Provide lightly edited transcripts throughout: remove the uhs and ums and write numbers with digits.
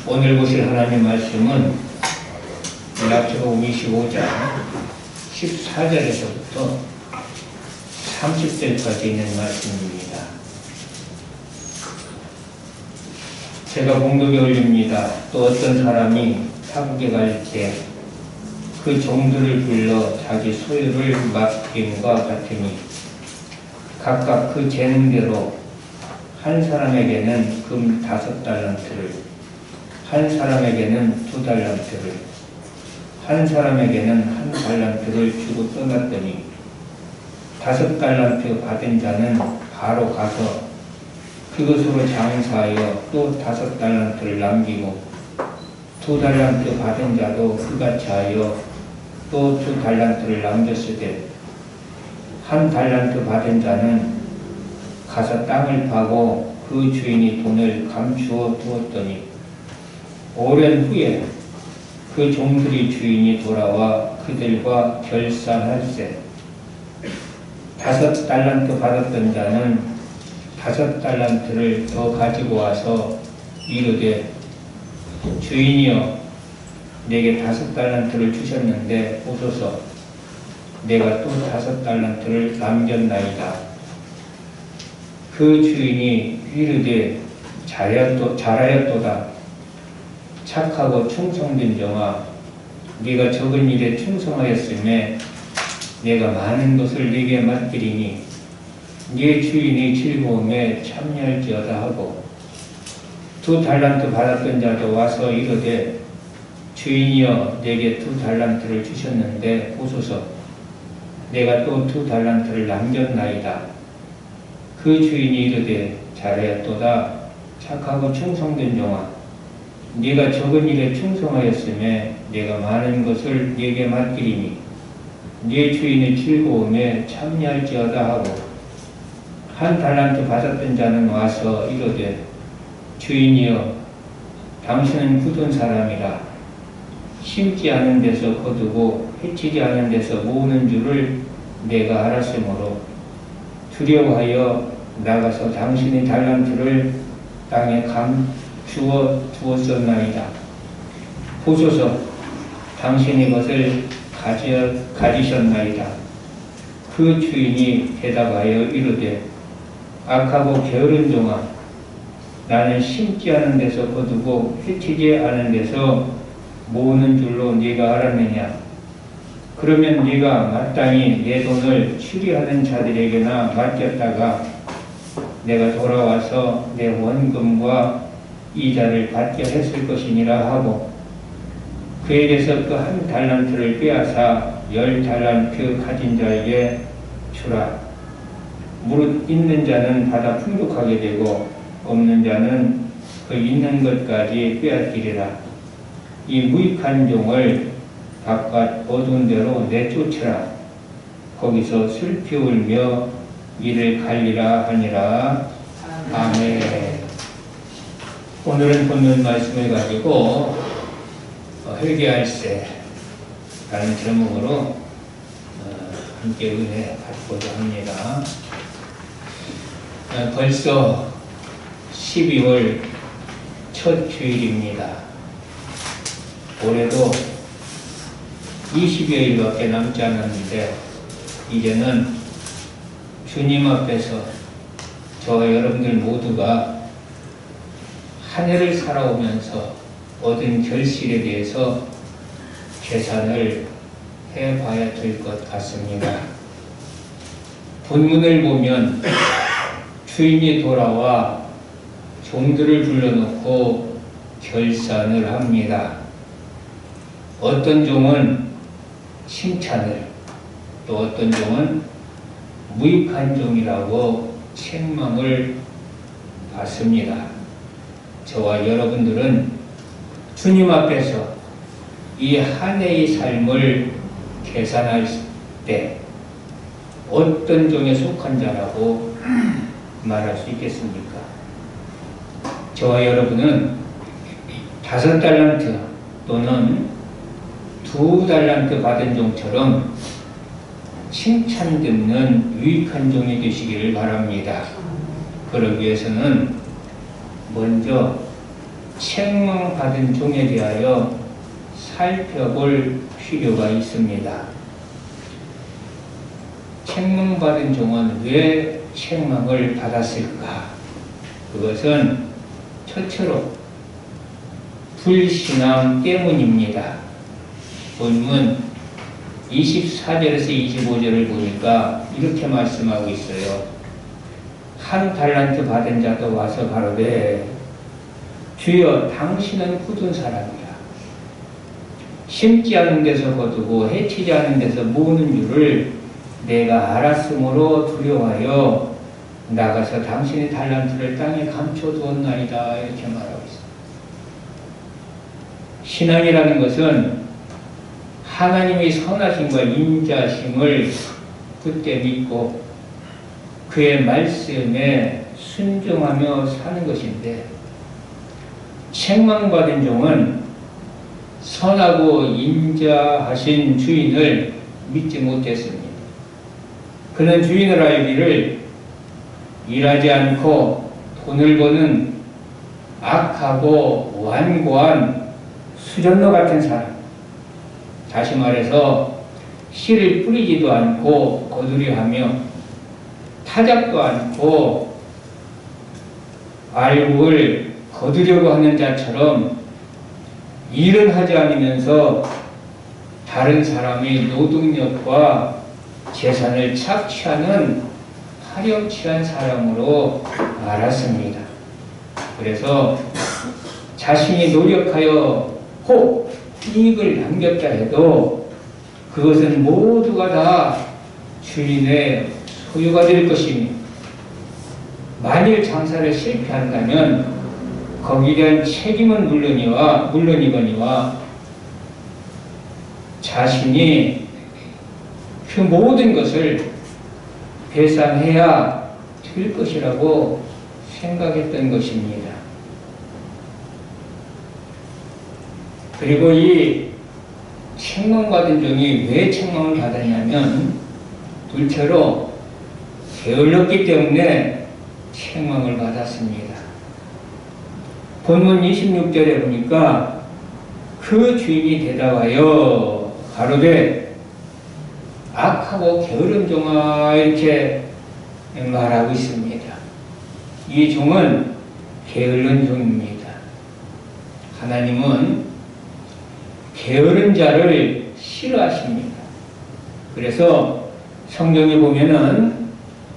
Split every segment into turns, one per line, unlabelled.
오늘 보실 하나님 말씀은 마태복음 25장 14절에서부터 30절까지 있는 말씀입니다. 제가 공독에 올립니다. 또 어떤 사람이 타국에 갈 때 그 종들을 불러 자기 소유를 맡김과 같으니 각각 그 재능대로 한 사람에게는 금 5달란트를, 한 사람에게는 2달란트를, 한 사람에게는 1달란트를 주고 떠났더니 5달란트 받은 자는 바로 가서 그것으로 장사하여 또 5달란트를 남기고 2달란트 받은 자도 그같이 하여 또 2달란트를 남겼으되 1달란트 받은 자는 가서 땅을 파고 그 주인이 돈을 감추어 두었더니 오랜 후에 그 종들이 주인이 돌아와 그들과 결산할세 5달란트 받았던 자는 5달란트를 더 가지고 와서 이르되 주인이여 내게 5달란트를 주셨는데 보소서 내가 또 5달란트를 남겼나이다. 그 주인이 이르되 잘하였도다. 착하고 충성된 종아, 네가 적은 일에 충성하였음에 내가 많은 것을 네게 맡기리니 네 주인이 즐거움에 참여할지어다 하고 2달란트 받았던 자도 와서 이르되 주인이여 내게 2달란트를 주셨는데 보소서 내가 또 2달란트를 남겼나이다. 그 주인이 이르되 잘하였도다. 착하고 충성된 종아, 네가 적은 일에 충성하였음에 내가 많은 것을 네게 맡기리니 네 주인의 즐거움에 참여할지어다 하고 1달란트 받았던 자는 와서 이르되 주인이여 당신은 굳은 사람이라 심지 않은 데서 거두고 해치지 않은 데서 모으는 줄을 내가 알았으므로 두려워하여 나가서 당신의 달란트를 땅에 감추어 두었었나이다. 보소서 당신의 것을 가지셨나이다. 그 주인이 대답하여 이르되 악하고 게으른 종아, 나는 심지 않은 데서 거두고 해치지 않은 데서 모으는 줄로 네가 알았느냐? 그러면 네가 마땅히 내 돈을 추리하는 자들에게나 맡겼다가 내가 돌아와서 내 원금과 이자를 받게 했을 것이니라 하고 그에게서 그 1달란트를 빼앗아 10달란트 가진 자에게 주라. 무릇 있는 자는 받아 풍족하게 되고 없는 자는 그 있는 것까지 빼앗기리라. 이 무익한 종을 바깥 어두운 데로 내쫓으라. 거기서 슬피 울며 이를 갈리라 하니라. 아멘. 오늘은 본문 말씀을 가지고 회개할세 라는 제목으로 함께 은혜 받고자 합니다. 벌써 12월 첫 주일입니다. 올해도 20여일밖에 남지 않았는데 이제는 주님 앞에서 저와 여러분들 모두가 한 해를 살아오면서 얻은 결실에 대해서 계산을 해봐야 될 것 같습니다. 본문을 보면 주인이 돌아와 종들을 불러놓고 결산을 합니다. 어떤 종은 칭찬을, 또 어떤 종은 무익한 종이라고 책망을 받습니다. 저와 여러분들은 주님 앞에서 이 한 해의 삶을 계산할 때 어떤 종에 속한 자라고 말할 수 있겠습니까? 저와 여러분은 5달란트 또는 2달란트 받은 종처럼 칭찬 듣는 유익한 종이 되시기를 바랍니다. 그러기 위해서는 먼저 책망받은 종에 대하여 살펴볼 필요가 있습니다. 책망받은 종은 왜 책망을 받았을까? 그것은 첫째로 불신앙 때문입니다. 본문 24절에서 25절을 보니까 이렇게 말씀하고 있어요. 한 달란트 받은 자도 와서 가로되 주여 당신은 굳은 사람이라. 심지 않은 데서 거두고 해치지 않은 데서 모으는 줄을 내가 알았으므로 두려워하여 나가서 당신의 달란트를 땅에 감춰두었나이다. 이렇게 말하고 있습니다. 신앙이라는 것은 하나님의 선하심과 인자심을 굳게 믿고 그의 말씀에 순종하며 사는 것인데, 책망받은 종은 선하고 인자하신 주인을 믿지 못했습니다. 그는 주인을 알기를 일하지 않고 돈을 버는 악하고 완고한 수전로 같은 사람, 다시 말해서 씨를 뿌리지도 않고 거두려하며 타작도 않고 알곡을 거두려고 하는 자처럼 일은 하지 않으면서 다른 사람의 노동력과 재산을 착취하는 파렴치한 사람으로 알았습니다. 그래서 자신이 노력하여 혹 이익을 남겼다 해도 그것은 모두가 다 주인의 소유가 될 것이니, 만일 장사를 실패한다면 거기에 대한 책임은 물론이거니와 자신이 그 모든 것을 배상해야 될 것이라고 생각했던 것입니다. 그리고 이 책망받은 종이 왜 책망을 받았냐면, 둘째로 게을렀기 때문에 책망을 받았습니다. 본문 26절에 보니까 그 주인이 대답하여 가로되 악하고 게으른 종아, 이렇게 말하고 있습니다. 이 종은 게으른 종입니다. 하나님은 게으른 자를 싫어하십니다. 그래서 성경에 보면은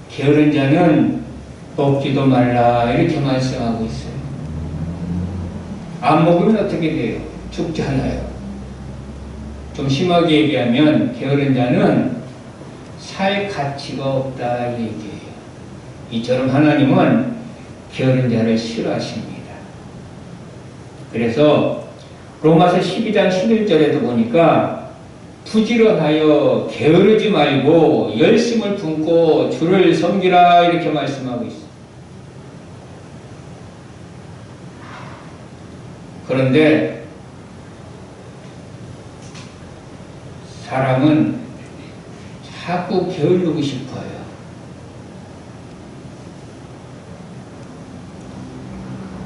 게으른 자는 먹지도 말라, 이렇게 말씀하고 있어요. 안 먹으면 어떻게 돼요? 죽잖아요. 좀 심하게 얘기하면 게으른 자는 살 가치가 없다, 이 얘기예요. 이처럼 하나님은 게으른 자를 싫어하십니다. 그래서 로마서 12장 11절에도 보니까 부지런하여 게으르지 말고 열심을 품고 주를 섬기라, 이렇게 말씀하고 있어요. 그런데 사람은 자꾸 게으르고 싶어요.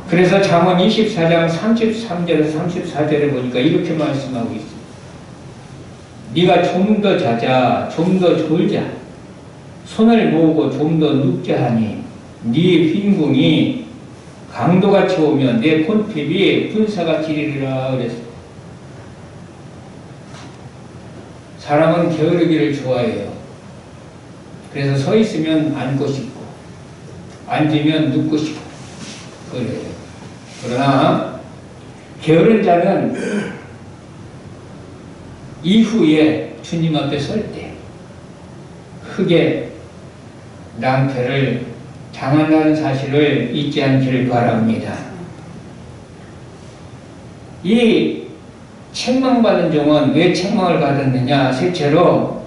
그래서 잠언 24장 33절에서 34절에 보니까 이렇게 말씀하고 있어요. 네가 좀 더 자자, 좀 더 졸자, 손을 모으고 좀 더 눕자 하니 네 빈궁이 강도같이 오면 내 폰핍이 군사같이 이르리라 그랬어요. 사람은 게으르기를 좋아해요. 그래서 서 있으면 앉고 싶고 앉으면 눕고 싶고 그래요. 그러나 게으른 자는 이후에 주님 앞에 설 때 크게 낭패를 당한다는 사실을 잊지 않기를 바랍니다. 이 책망받은 종은 왜 책망을 받았느냐? 셋째로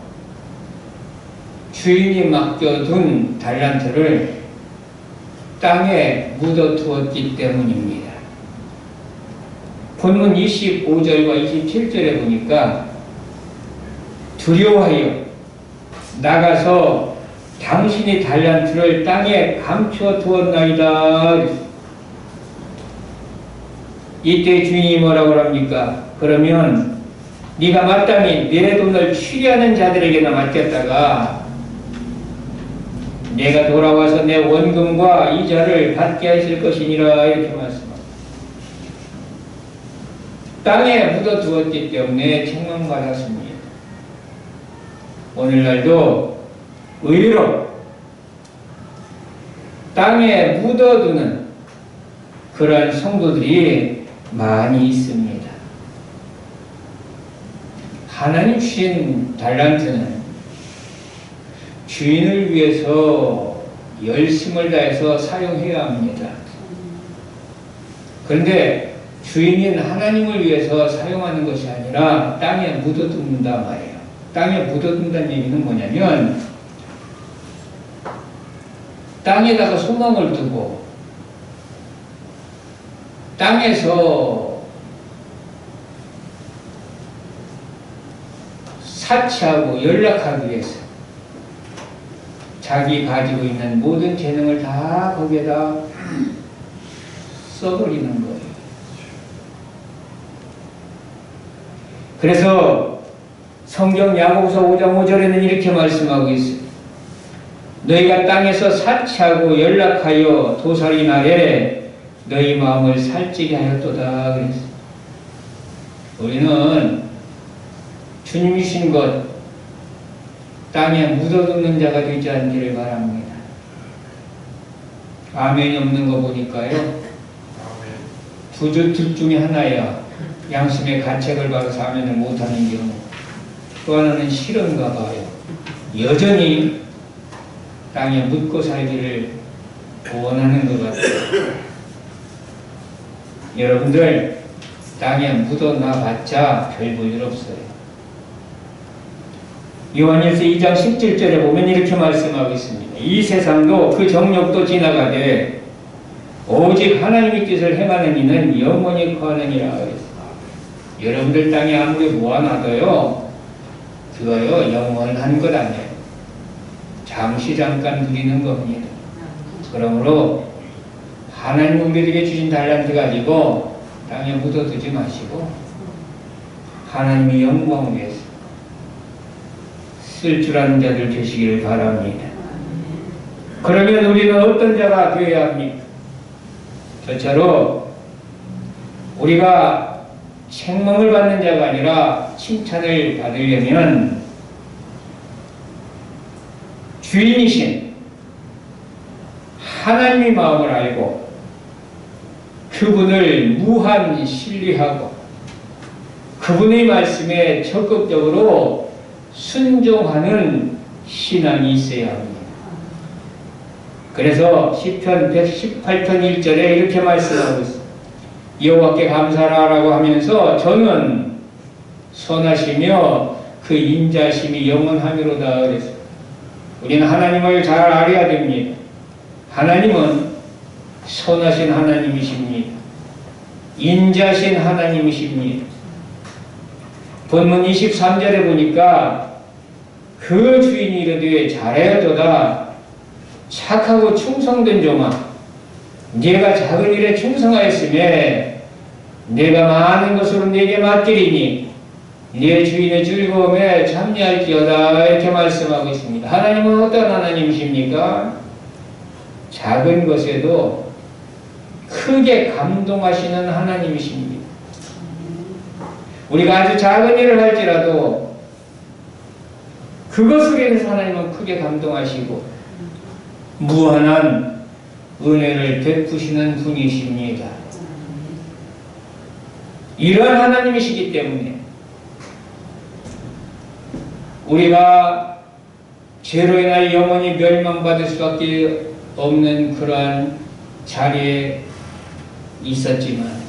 주인이 맡겨둔 달란트를 땅에 묻어두었기 때문입니다. 본문 25절과 27절에 보니까 두려워하여 나가서 당신이 달란트를 땅에 감춰 두었나이다. 이때 주인이 뭐라고 합니까? 그러면 네가 마땅히 내 돈을 취리하는 자들에게나 맡겼다가 내가 돌아와서 내 원금과 이자를 받게 하실 것이니라 이렇게 말씀합니다. 땅에 묻어두었기 때문에 책망받았습니다. 오늘날도 의외로 땅에 묻어두는 그러한 성도들이 많이 있습니다. 하나님 주신 달란트는 주인을 위해서 열심을 다해서 사용해야 합니다. 그런데 주인인 하나님을 위해서 사용하는 것이 아니라 땅에 묻어둔다 말이에요. 땅에 묻어둔다는 얘기는 뭐냐면 땅에다가 소망을 두고 땅에서 사치하고 연락하기 위해서 자기 가지고 있는 모든 재능을 다 거기에다 써버리는 거예요. 그래서 성경 야고보서 5장 5절에는 이렇게 말씀하고 있어요. 너희가 땅에서 사치하고 연락하여 도살이 날에 너희 마음을 살찌게 하였도다 그랬어요. 우리는 주님이 주신 것 땅에 묻어두는 자가 되지 않기를 바랍니다. 아멘이 없는 거 보니까요. 둘 중에 하나야. 양심의 가책을 받아서 아멘을 못하는 경우. 또 하나는 싫은가 봐요. 여전히 땅에 묻고 살기를 원하는 것 같아요. 여러분들 땅에 묻어놔봤자 별 볼 일 없어요. 요한일서 2장 17절에 보면 이렇게 말씀하고 있습니다. 이 세상도 그 정욕도 지나가되 오직 하나님의 뜻을 행하는 이는 영원히 거하느니라 그랬습니다. 여러분들 땅에 아무리 모아놔도요 그거요 영원한 것 아니에요. 잠시 잠깐 누리는 겁니다. 그러므로 하나님 우리에게 주신 달란트 가지고 땅에 묻어두지 마시고 하나님의 영광을 위해서 쓸 줄 아는 자들 되시기를 바랍니다. 그러면 우리는 어떤 자가 되어야 합니까? 저처럼 우리가 책망을 받는 자가 아니라 칭찬을 받으려면 주인이신 하나님의 마음을 알고 그분을 무한 신뢰하고 그분의 말씀에 적극적으로 순종하는 신앙이 있어야 합니다. 그래서 시편 118편 1절에 이렇게 말씀하고 있습니다. 여호와께 감사하라고 하면서 저는 선하시며 그 인자심이 영원하미로다 그랬습니다. 우리는 하나님을 잘 알아야 됩니다. 하나님은 선하신 하나님이십니다. 인자신 하나님이십니다. 본문 23절에 보니까 그 주인이 이르되 잘하였도다 착하고 충성된 종아 네가 작은 일에 충성하였으며 내가 많은 것으로 네게 맡기리니 네 주인의 즐거움에 참여할지어다 이렇게 말씀하고 있습니다. 하나님은 어떤 하나님이십니까? 작은 것에도 크게 감동하시는 하나님이십니다. 우리가 아주 작은 일을 할지라도 그것을 인해서 하나님은 크게 감동하시고 무한한 은혜를 베푸시는 분이십니다. 이러한 하나님이시기 때문에 우리가 죄로 인하여 영원히 멸망받을 수밖에 없는 그러한 자리에 있었지만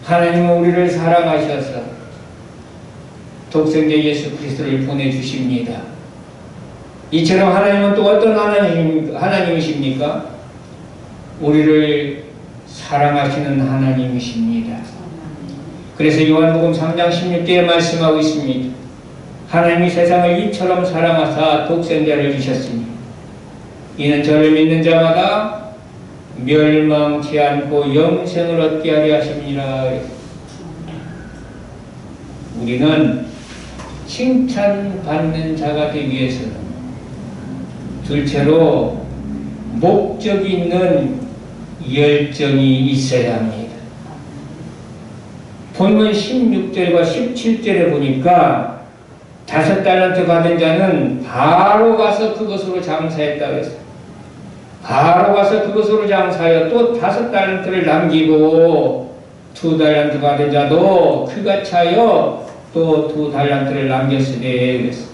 하나님은 우리를 사랑하셔서 독생자 예수 그리스도를 보내주십니다. 이처럼 하나님은 또 어떤 하나님이십니까? 우리를 사랑하시는 하나님이십니다. 그래서 요한복음 3장 16절에 말씀하고 있습니다. 하나님이 세상을 이처럼 사랑하사 독생자를 주셨으니 이는 저를 믿는 자마다 멸망치 않고 영생을 얻게 하려 하심이라. 우리는 칭찬받는 자가 되기 위해서는 둘째로 목적이 있는 열정이 있어야 합니다. 본문 16절과 17절에 보니까 5달란트 받은 자는 바로 가서 그것으로 장사했다고 했어요. 바로 가서 그것으로 장사하여 또 5달란트를 남기고 2달란트 받은 자도 그같이 하여 또 2달란트를 남겼으되 그랬어요.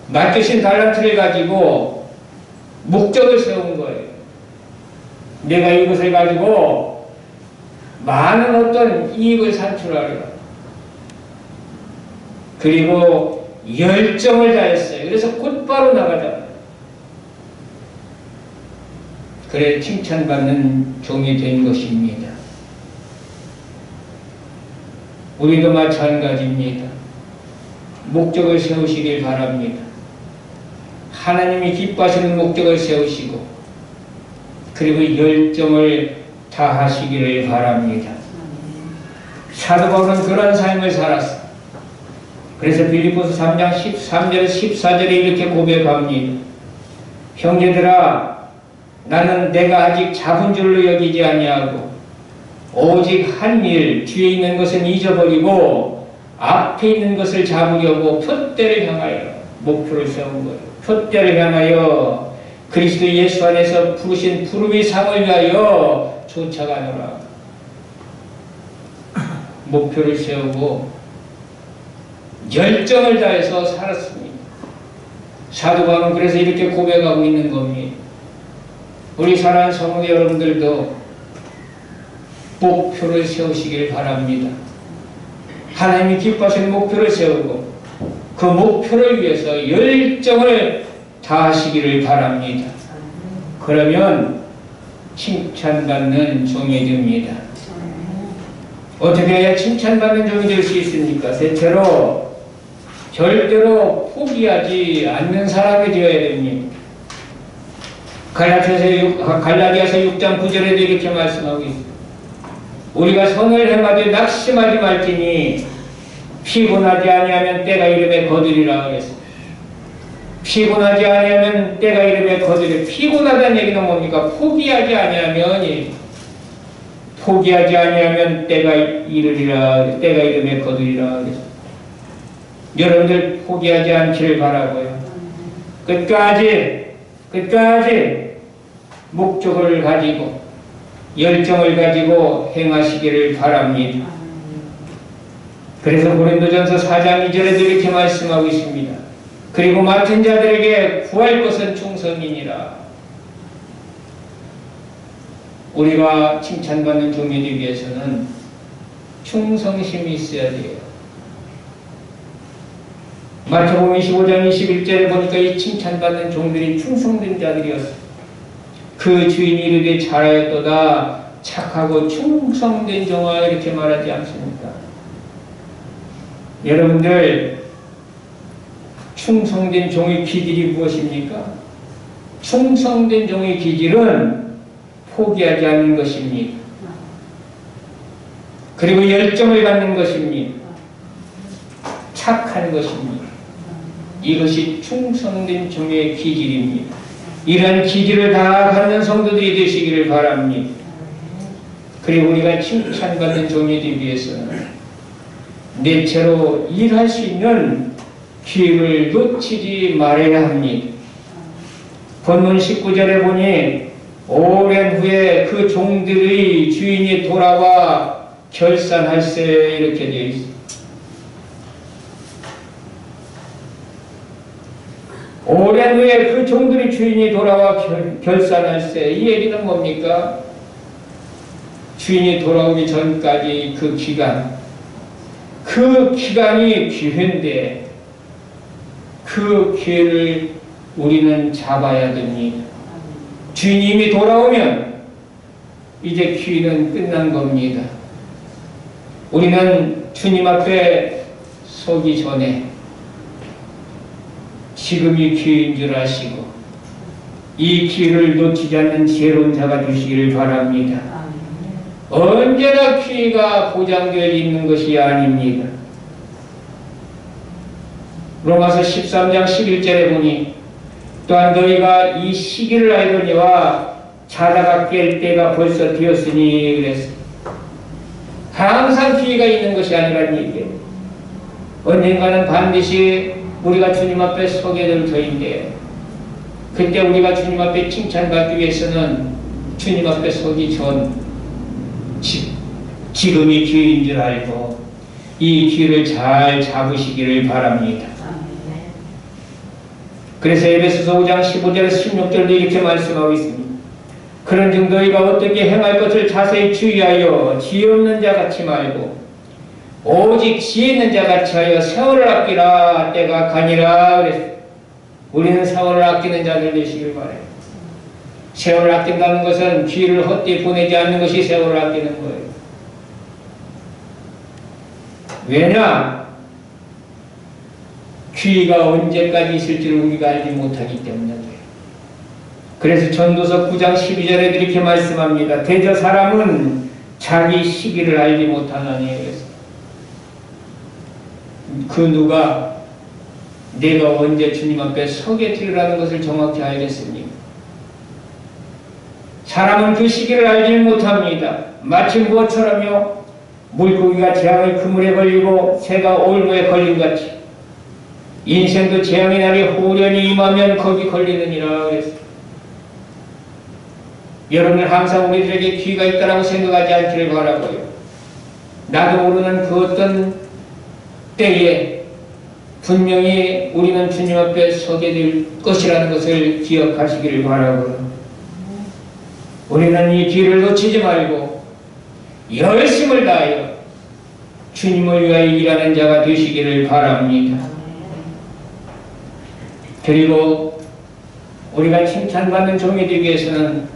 맡기신 달란트를 가지고 목적을 세운 거예요. 내가 이것을 가지고 많은 어떤 이익을 산출하리라. 그리고 열정을 다했어요. 그래서 곧바로 나가자. 그래 칭찬받는 종이 된 것입니다. 우리도 마찬가지입니다. 목적을 세우시길 바랍니다. 하나님이 기뻐하시는 목적을 세우시고 그리고 열정을 다하시기를 바랍니다. 사도 바울은 그런 삶을 살았어. 그래서 빌립보서 3장 13절 14절에 이렇게 고백합니다. 형제들아, 나는 내가 아직 잡은 줄로 여기지 아니하고 오직 한 일 뒤에 있는 것은 잊어버리고 앞에 있는 것을 잡으려고 표대를 향하여 목표를 세운 거예요. 표대를 향하여 그리스도 예수 안에서 부르신 부름의 상을 위하여 쫓아가노라. 목표를 세우고 열정을 다해서 살았습니다. 사도 바울은 그래서 이렇게 고백하고 있는 겁니다. 우리 사랑하는 성도 여러분들도 목표를 세우시길 바랍니다. 하나님이 기뻐하시는 목표를 세우고 그 목표를 위해서 열정을 다하시기를 바랍니다. 그러면 칭찬받는 종이 됩니다. 어떻게 해야 칭찬받는 종이 될 수 있습니까? 셋째로 절대로 포기하지 않는 사람이 되어야 됩니다. 갈라디아서 6장 9절에도 이렇게 말씀하고 있습니다. 우리가 선을 행하되 낙심하지 말지니 피곤하지 아니하면 때가 이름에 거두리라 그랬습니다. 피곤하지 아니하면 때가 이름에 거두리라. 피곤하다는 얘기는 뭡니까? 포기하지 아니하면 때가 이르리라. 때가 이름에 거두리라 그랬습니다. 여러분들 포기하지 않기를 바라고요. 끝까지 목적을 가지고 열정을 가지고 행하시기를 바랍니다. 그래서 고린도전서 4장 2절에도 이렇게 말씀하고 있습니다. 그리고 맡은 자들에게 구할 것은 충성이니라. 우리가 칭찬받는 종이 되기 위해서는 충성심이 있어야 돼요. 마태복음 25장 21절에 보니까 이 칭찬받는 종들이 충성된 자들이었어요. 그 주인이 이르되 잘하였도다 착하고 충성된 종아 이렇게 말하지 않습니까? 여러분들 충성된 종의 기질이 무엇입니까? 충성된 종의 기질은 포기하지 않는 것입니다. 그리고 열정을 갖는 것입니다. 착한 것입니다. 이것이 충성된 종의 기질입니다. 이런 기질을 다 갖는 성도들이 되시기를 바랍니다. 그리고 우리가 칭찬받는 종이 되기 위해서는 넷째로 일할 수 있는 기회를 놓치지 말아야 합니다. 본문 19절에 보니 오랜 후에 그 종들의 주인이 돌아와 결산할세 이렇게 되어 있습니다. 오랜 후에 그 종들의 주인이 돌아와 결산할세. 이 얘기는 뭡니까? 주인이 돌아오기 전까지 그 기간이 기회인데 그 기회를 우리는 잡아야 됩니다. 주인이 이미 돌아오면 이제 기회는 끝난 겁니다. 우리는 주님 앞에 서기 전에 지금이 기회인 줄 아시고 이 기회를 놓치지 않는 지혜로운 자가 되시기를 바랍니다. 언제나 기회가 보장되어 있는 것이 아닙니다. 로마서 13장 11절에 보니 또한 너희가 이 시기를 알거니와 자다가 깰 때가 벌써 되었으니 그랬어. 항상 기회가 있는 것이 아니라는 얘기예요. 언젠가는 반드시 우리가 주님 앞에 서게 될 터인데 그때 우리가 주님 앞에 칭찬받기 위해서는 주님 앞에 서기 전 지금이 기회인 줄 알고 이 기회를 잘 잡으시기를 바랍니다. 그래서 에베소서 5장 15절에서 16절도 이렇게 말씀하고 있습니다. 그런즉 너희가 어떻게 행할 것을 자세히 주의하여 지혜 없는 자 같이 말고 오직 지혜 있는 자 같이 하여 세월을 아끼라. 때가 가니라 그랬어요. 우리는 세월을 아끼는 자들 되시길 바라요. 세월을 아낀다는 것은 기회를 헛되이 보내지 않는 것이 세월을 아끼는 거예요. 왜냐? 기회가 언제까지 있을지를 우리가 알지 못하기 때문에 그래요. 그래서 전도서 9장 12절에 이렇게 말씀합니다. 대저 사람은 자기 시기를 알지 못하나니 그 누가 내가 언제 주님 앞에 서게 되리라는 것을 정확히 알겠습니까? 사람은 그 시기를 알지 못합니다. 마치 무엇처럼요? 물고기가 재앙의 그물에 걸리고 새가 올무에 걸린 같이 인생도 재앙의 날이 호련히 임하면 거기 걸리느니라 그랬어요. 여러분은 항상 우리들에게 기회가 있다고 생각하지 않기를 바라고요. 나도 모르는 그 어떤 때에 분명히 우리는 주님 앞에 서게 될 것이라는 것을 기억하시기를 바라고요. 우리는 이 기회를 놓치지 말고 열심을 다하여 주님을 위하여 일하는 자가 되시기를 바랍니다. 그리고 우리가 칭찬받는 종이 되기 위해서는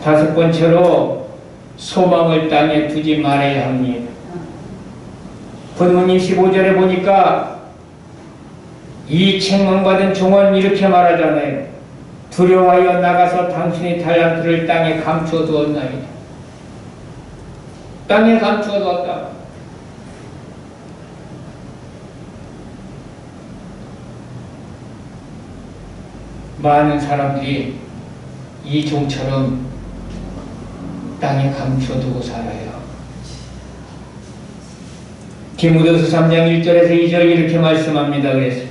다섯 번째로 소망을 땅에 두지 말아야 합니다. 본문 25절에 보니까 이 책망받은 종은 이렇게 말하잖아요. 두려워하여 나가서 당신의 달란트를 땅에 감추어 두었나이다. 땅에 감추어 두었다. 많은 사람들이 이 종처럼 땅에 감춰두고 살아요. 디모데후서 3장 1절에서 2절 이렇게 말씀합니다. 그래서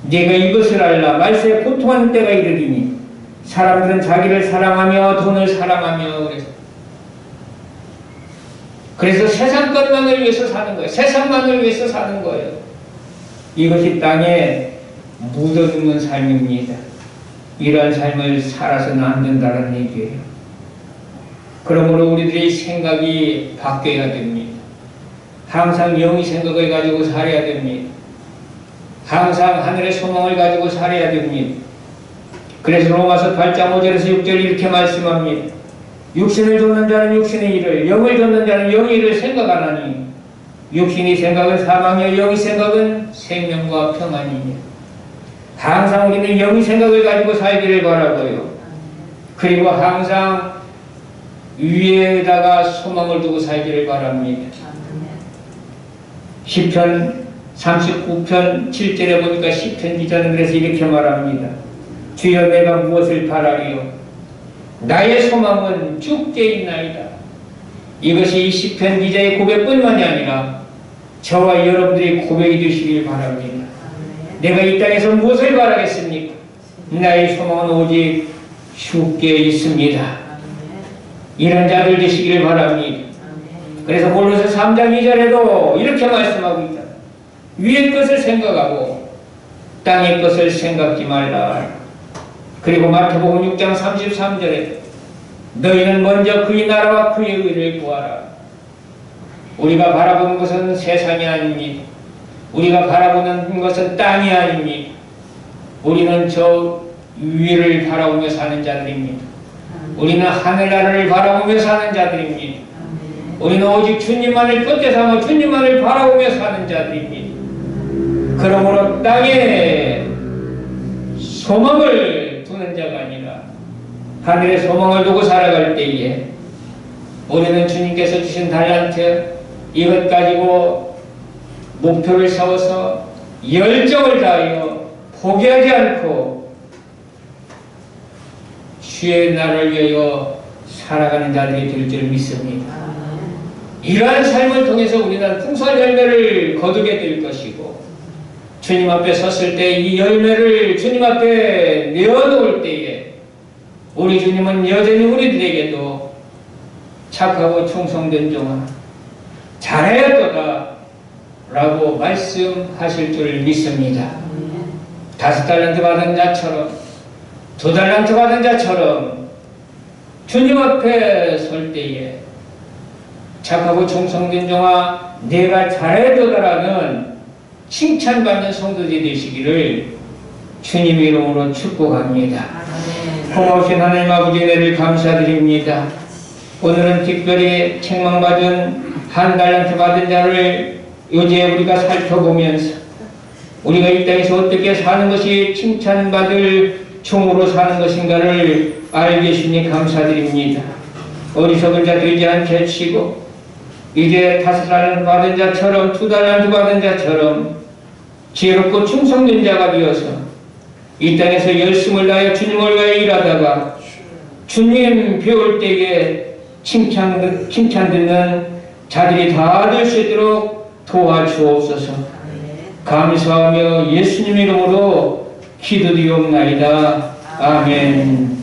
네가 이것을 알라. 말세에 고통하는 때가 이르리니 사람들은 자기를 사랑하며 돈을 사랑하며 그래서 세상 것만을 위해서 사는 거예요. 세상만을 위해서 사는 거예요. 이것이 땅에 묻어두는 삶입니다. 이러한 삶을 살아서는 안 된다는 얘기예요. 그러므로 우리들의 생각이 바뀌어야 됩니다. 항상 영의 생각을 가지고 살아야 됩니다. 항상 하늘의 소망을 가지고 살아야 됩니다. 그래서 로마서 8장 5절에서 6절 이렇게 말씀합니다. 육신을 돕는 자는 육신의 일을, 영을 돕는 자는 영의 일을 생각하나니 육신의 생각은 사망이요 영의 생각은 생명과 평안이니. 항상 우리는 영의 생각을 가지고 살기를 바라고요. 그리고 항상 위에다가 소망을 두고 살기를 바랍니다. 시편 39편 7절에 보니까 시편 기자는 그래서 이렇게 말합니다. 주여 내가 무엇을 바라리요? 나의 소망은 주께 있나이다. 이것이 이 시편 기자의 고백뿐만이 아니라 저와 여러분들의 고백이 되시길 바랍니다. 내가 이 땅에서 무엇을 바라겠습니까? 나의 소망은 오직 주께 있습니다. 이런 자들 되시기를 바랍니다. 그래서 골로새 3장 2절에도 이렇게 말씀하고 있다. 위의 것을 생각하고 땅의 것을 생각지 말라. 그리고 마태복음 6장 33절에 너희는 먼저 그의 나라와 그의 의를 구하라. 우리가 바라보는 것은 세상이 아닙니다. 우리가 바라보는 것은 땅이 아닙니다. 우리는 저 위를 바라보며 사는 자들입니다. 우리는 하늘나라를 바라보며 사는 자들입니다. 우리는 오직 주님만을 끝에 삼아 주님만을 바라보며 사는 자들입니다. 그러므로 땅에 소망을 두는 자가 아니라 하늘의 소망을 두고 살아갈 때에 우리는 주님께서 주신 달란트 이것 가지고 목표를 세워서 열정을 다하여 포기하지 않고 주의 나라를 위하여 살아가는 자들이 될 줄 믿습니다. 이러한 삶을 통해서 우리는 풍성한 열매를 거두게 될 것이고 주님 앞에 섰을 때 이 열매를 주님 앞에 내어놓을 때에 우리 주님은 여전히 우리들에게도 착하고 충성된 종아 잘하였도다 라고 말씀하실 줄 믿습니다. 5달란트 받은 자처럼 2달란트 받은 자처럼 주님 앞에 설 때에 착하고 충성된 종아 내가 잘하였도다라는 칭찬받는 성도들이 되시기를 주님 이름으로 축복합니다. 고마우신 하나님 아버지 은혜를 감사드립니다. 오늘은 특별히 책망받은 1달란트 받은 자를 요새 우리가 살펴보면서 우리가 이 땅에서 어떻게 사는 것이 칭찬받을 종으로 사는 것인가를 알게 주니 감사드립니다. 어리석은 자 되지 않게 치고 이제 5달란트 받은 자처럼 2달란트 받은 자처럼 지혜롭고 충성된 자가 되어서 이 땅에서 열심을 다하여 주님을 위하여 일하다가 주님 배울 때에 칭찬 듣는 자들이 다 될 수 있도록 도와주옵소서. 감사하며 예수님 이름으로 기도드리옵나이다. 아멘.